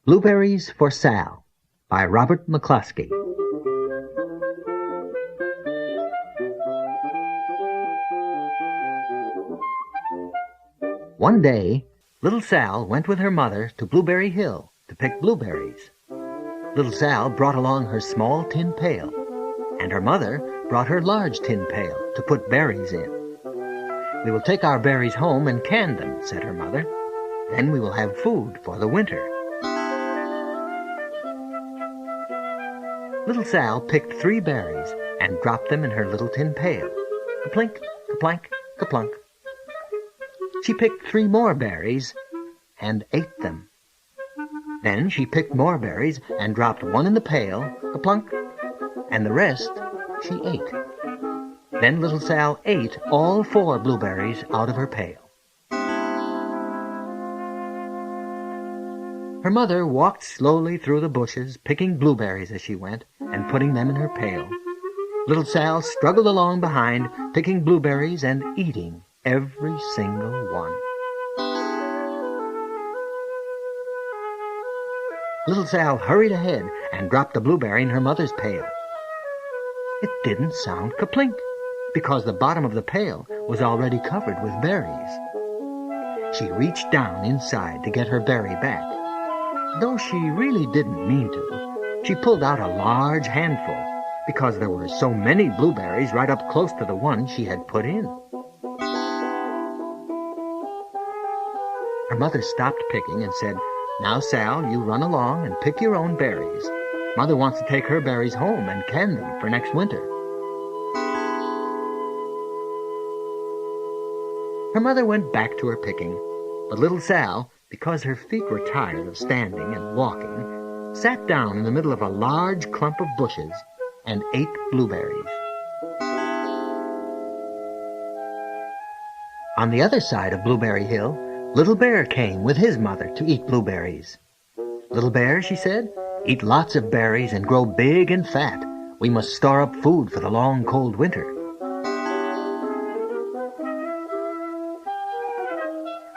Blueberries for Sal by Robert McCluskey. One day, little Sal went with her mother to Blueberry Hill to pick blueberries. Little Sal brought along her small tin pail, and her mother brought her large tin pail to put berries in. "We will take our berries home and can them," said her mother. "Then we will have food for the winter." Little Sal picked 3 berries and dropped them in her little tin pail. Ka-plink, ka-plank, ka-plunk. She picked 3 more berries and ate them. Then she picked more berries and dropped 1 in the pail, ka-plunk, and the rest she ate. Then little Sal ate all 4 blueberries out of her pail. Her mother walked slowly through the bushes, picking blueberries as she went and putting them in her pail. Little Sal struggled along behind, picking blueberries and eating every single one. Little Sal hurried ahead and dropped the blueberry in her mother's pail. It didn't sound ka-plink, because the bottom of the pail was already covered with berries. She reached down inside to get her berry back. Though she really didn't mean to, she pulled out a large handful because there were so many blueberries right up close to the one she had put in. Her mother stopped picking and said, "Now, Sal, you run along and pick your own berries. Mother wants to take her berries home and can them for next winter." Her mother went back to her picking, but little Sal, because her feet were tired of standing and walking, sat down in the middle of a large clump of bushes and ate blueberries. On the other side of Blueberry Hill, Little Bear came with his mother to eat blueberries. "Little Bear," she said, "eat lots of berries and grow big and fat. We must store up food for the long, cold winter."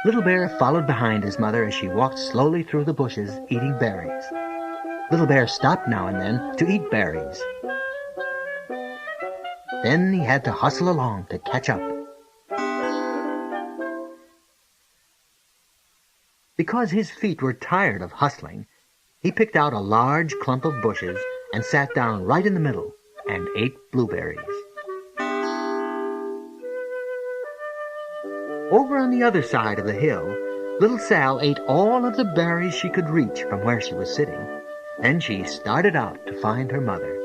Little Bear followed behind his mother as she walked slowly through the bushes, eating berries. Little Bear stopped now and then to eat berries. Then he had to hustle along to catch up. Because his feet were tired of hustling, he picked out a large clump of bushes and sat down right in the middle and ate blueberries. Over on the other side of the hill, little Sal ate all of the berries she could reach from where she was sitting. Then she started out to find her mother.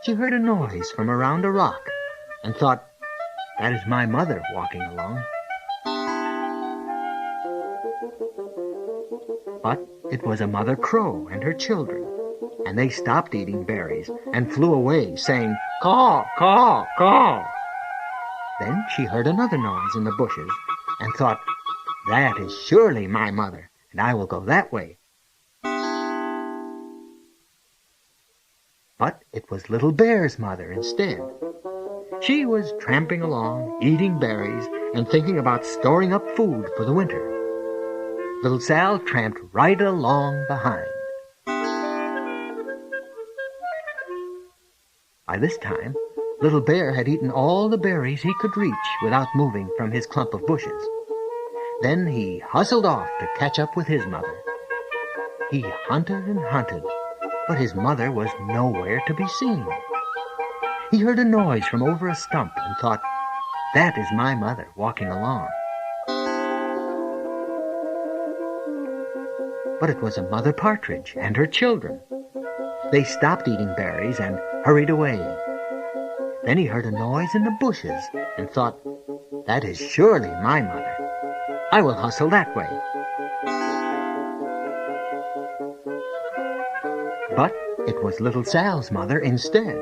She heard a noise from around a rock and thought, "That is my mother walking along." But it was a mother crow and her children, and they stopped eating berries and flew away, saying, "Caw, caw, caw." Then she heard another noise in the bushes and thought, "That is surely my mother, and I will go that way." But it was Little Bear's mother instead. She was tramping along, eating berries, and thinking about storing up food for the winter. Little Sal tramped right along behind. By this time, Little Bear had eaten all the berries he could reach without moving from his clump of bushes. Then he hustled off to catch up with his mother. He hunted and hunted, but his mother was nowhere to be seen. He heard a noise from over a stump and thought, "That is my mother walking along." But it was a mother partridge and her children. They stopped eating berries and hurried away. Then he heard a noise in the bushes and thought, "That is surely my mother. I will hustle that way." But it was little Sal's mother instead.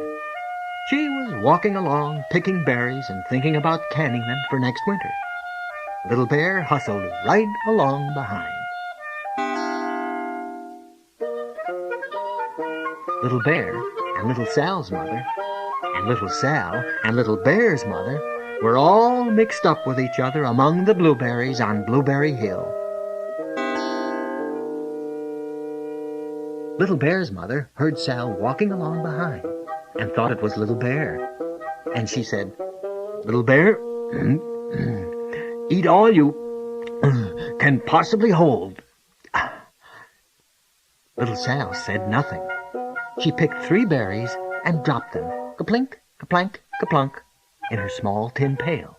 She was walking along, picking berries and thinking about canning them for next winter. Little Bear hustled right along behind. Little Bear and Little Sal's mother, and Little Sal and Little Bear's mother were all mixed up with each other among the blueberries on Blueberry Hill. Little Bear's mother heard Sal walking along behind and thought it was Little Bear. And she said, "Little Bear, eat all you can possibly hold." Little Sal said nothing. She picked 3 berries and dropped them, ka-plink, ka-plank, ka-plunk, in her small tin pail.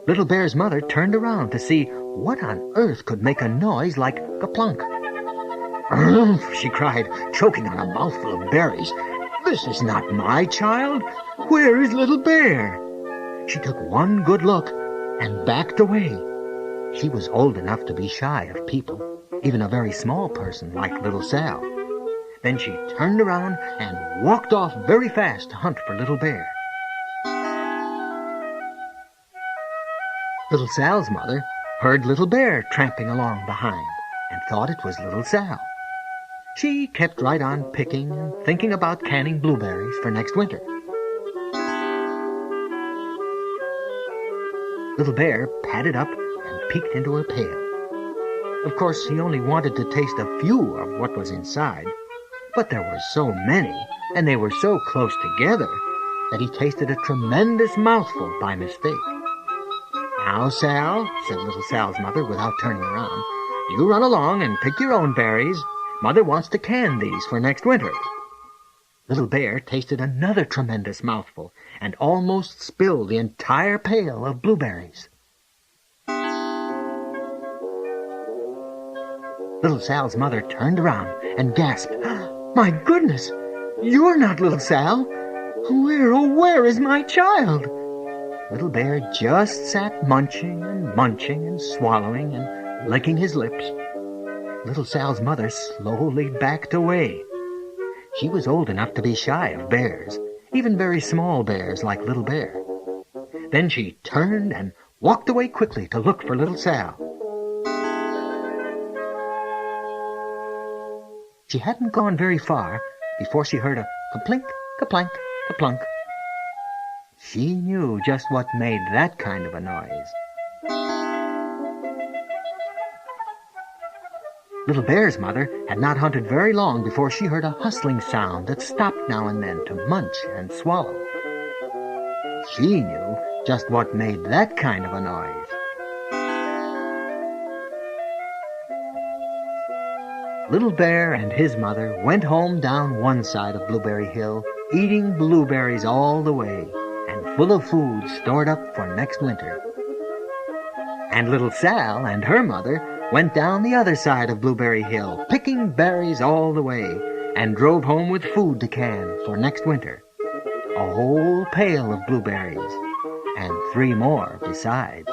Little Bear's mother turned around to see what on earth could make a noise like ka-plunk. She cried, choking on a mouthful of berries. "This is not my child. Where is Little Bear?" She took one good look and backed away. She was old enough to be shy of people, even a very small person like Little Sal. Then she turned around and walked off very fast to hunt for Little Bear. Little Sal's mother heard Little Bear tramping along behind and thought it was Little Sal. She kept right on picking and thinking about canning blueberries for next winter. Little Bear padded up and peeked into her pail. Of course, he only wanted to taste a few of what was inside, but there were so many, and they were so close together, that he tasted a tremendous mouthful by mistake. "Now, Sal," said Little Sal's mother without turning around, "you run along and pick your own berries. Mother wants to can these for next winter." Little Bear tasted another tremendous mouthful and almost spilled the entire pail of blueberries. Little Sal's mother turned around and gasped, "My goodness, you're not Little Sal. Where is my child?" Little Bear just sat munching and swallowing and licking his lips. Little Sal's mother slowly backed away. She was old enough to be shy of bears, even very small bears like Little Bear. Then she turned and walked away quickly to look for Little Sal. She hadn't gone very far before she heard a ka-plink, ka-plank, ka-plunk. She knew just what made that kind of a noise. Little Bear's mother had not hunted very long before she heard a hustling sound that stopped now and then to munch and swallow. She knew just what made that kind of a noise. Little Bear and his mother went home down one side of Blueberry Hill, eating blueberries all the way, and full of food stored up for next winter. And Little Sal and her mother went down the other side of Blueberry Hill, picking berries all the way, and drove home with food to can for next winter. A whole pail of blueberries, and 3 more besides.